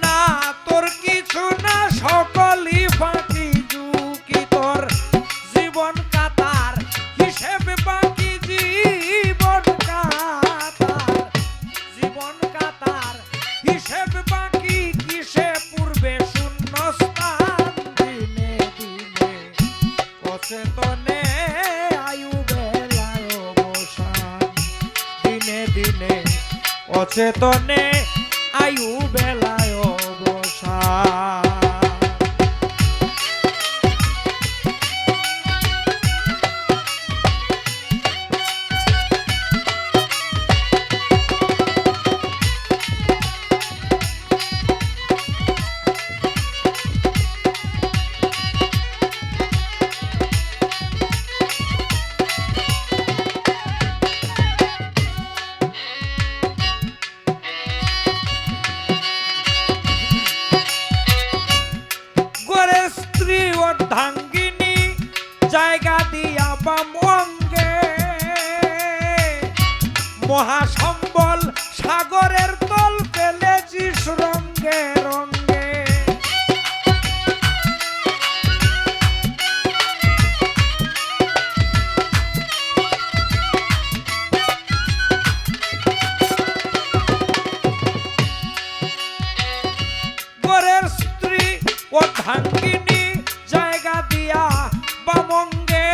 না তোর কিছু না সকলই ফাঁকি ঝুঁকি তোর জীবন কাতার হিসেব বাকি জীবন কাতার হিসেব বাকি কিসে পূর্বে শূন্যস্থান দিনে দিনে অচেতনে আয়ু বেলায় অবসান দিনে দিনে অচেতনে আয়ু বেলায় অবসান। অর্ধাঙ্গিনী জায়গা দিয়া বাম অঙ্গে মহাসম্বল সাগরের তল ফেলেছিস রঙ্গে রঙ্গে গোরের স্ত্রী অর্ধাঙ্গিনী জায়গা দিয়া বামঙ্গে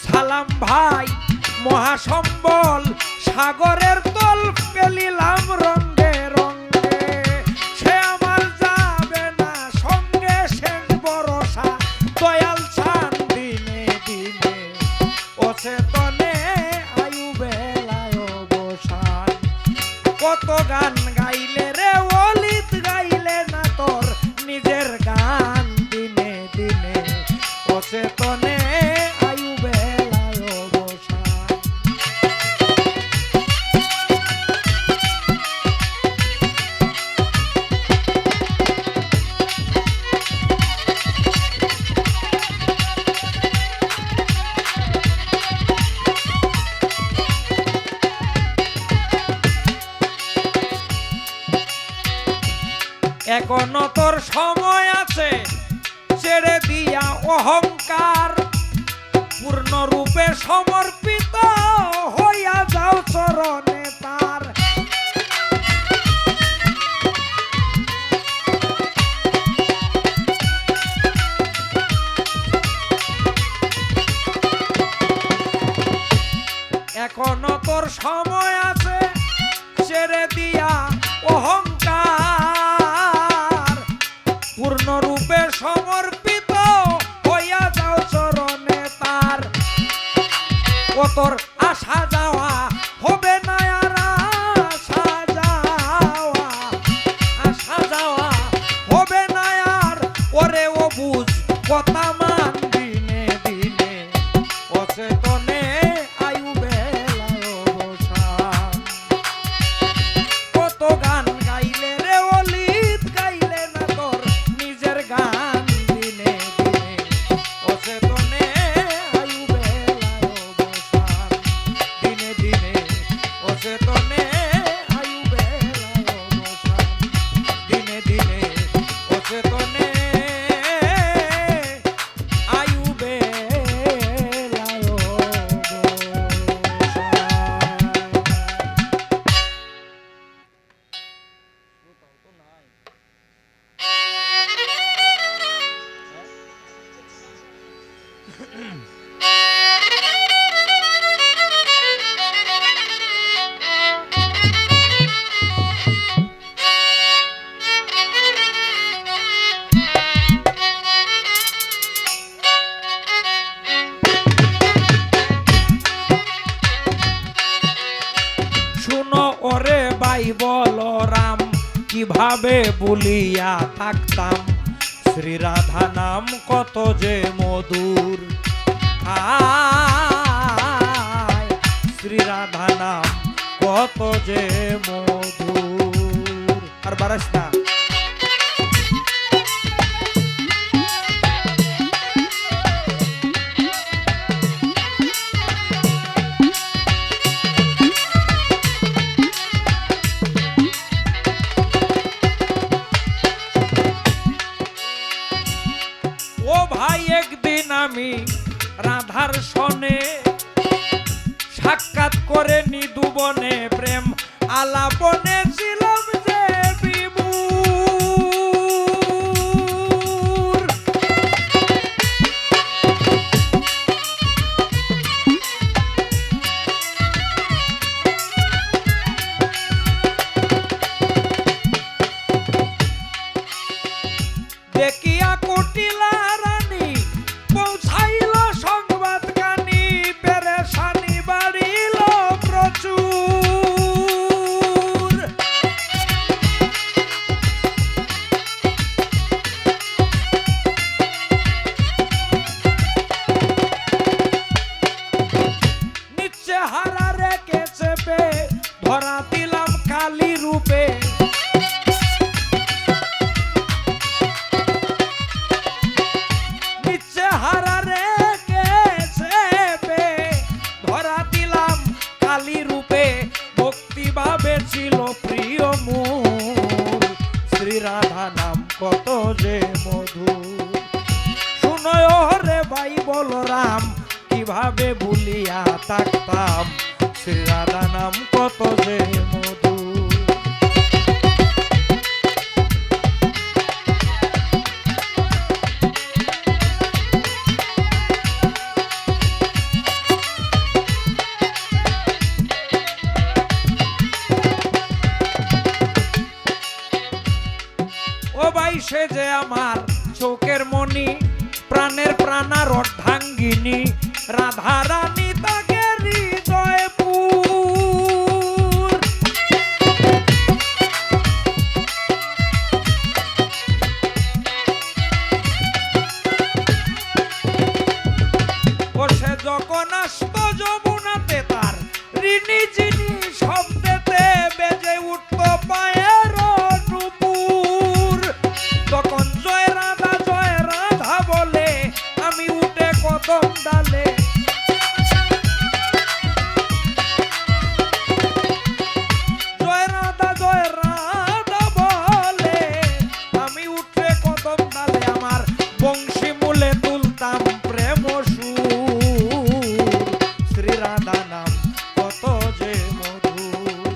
সালাম ভাই মহাসম্বল সাগরের তল পেলিলাম রঙ্গে রঙ্গে সে আমার যাবে না সঙ্গে শেষ ভরসা দয়াল চান দিনে দিনে অচেতনে আয়ু বেলায় অবসান। কত গান গাইলে রে অলিত গাইলে না তোর নিজের গান দিনে দিনে অচেতনে আয়ু বেলায় অবসান। এখনো তোর সময় আছে ছেড়ে দিয়া অহংকার পূর্ণরূপে সমর্পিত হইয়া যাও চরণে তার। এখনো তোর সময় আছে ছেড়ে দিয়া অহংকার পূর্ণরূপে সমর্পিত হইয়া যাও চরণে তার। ও তোর আসা যাওয়া হবে না আর আসা যাওয়া হবে না আর ওরে ও বুঝ কথা মান দিনে দিনে অচেতনে আয়ু বেলায় অবসান। কত গান গাইলে রে অলিত গাইলে না তোর নিজের গান দিনে দিনে অচেতনে আয়ু বেলায় অবসান দিনে দিনে অচেতনে আয়ু বেলায় অবসান দিনে দিনে অচেতনে আয়ু বেলায় শুনো ওরে ভাই বলরাম কিভাবে বলিয়া থাকতাম শ্রী রাধা নাম কত যে মধুর। শ্রী রাধা নাম কত যে মধুর। আর বারাস না নিদুবনে প্রেম আলাপনে ছিলাম যে বিমূঢ়। দেখিয়া কুটিলা রানী পৌঁছাইল সংবাদ কানি, পেরেশানি বাড়িল প্রচুর। নিচে হারা রেখেছে পে ধরা দিলাম কালী রূপে। হারা রেখেছে পে ধরা দিলাম কালী রূপে। ভক্তি ভাবে ছিল প্রিয় মূল, শ্রী রাধা নাম কত যে মধুর। শুনয় রে ভাই বলরাম কিভাবে ভুলিয়া থাকতাম, শ্রী রাধা নাম কত যে মধুর। সে যে আমার চোখের মনি, প্রাণের প্রাণার অর্ধাঙ্গিনী, রাধা রানী তাকে হৃদয়পুর। ও সে যখন আসত যমুনাতে তার ঋণী যিনি শব্দেতে বেজে উঠত পায়ের নুপুর। তখন জয় রাধা বলে আমি উঠে কদম ডালে। জয় রাধা বলে আমি উঠে কদম ডালে। আমার বংশী মূলে তুলতাম প্রেম সুর, শ্রী রাধা নাম কত যে মধুর।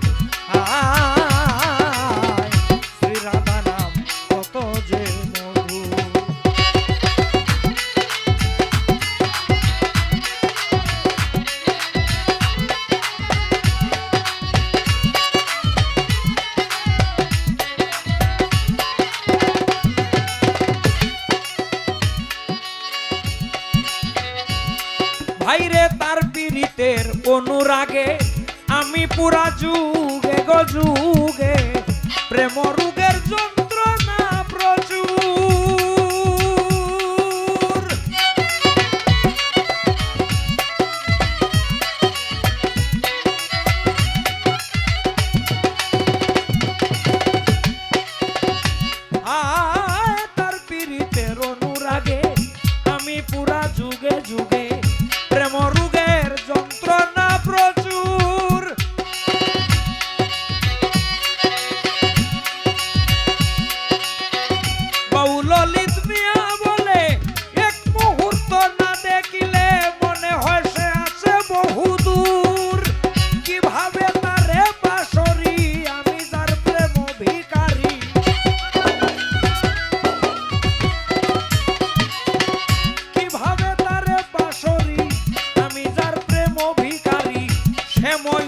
শ্রী রাধা নাম কত যে মধুর। ভাইরে তার পীড়িতের অনুরাগে আমি পুরা যুগে গো যুগে, প্রেম রোগের যন্ত্রণা প্রচুর। তার পীড়িতের অনুরাগে আমি পুরা যুগে যুগে, প্রেম রোগের যন্ত্রণা প্রচুর। বাউ ললিত মিয়া বলে এক মুহূর্ত না দেখিলে মনে হয় সে আছে বহুদূর। কিভাবে তারে বাসরি আমি যার প্রেম ভিখারি। কিভাবে তারে বাসরি আমি যার প্রেম ভিখারি। শ্যাময়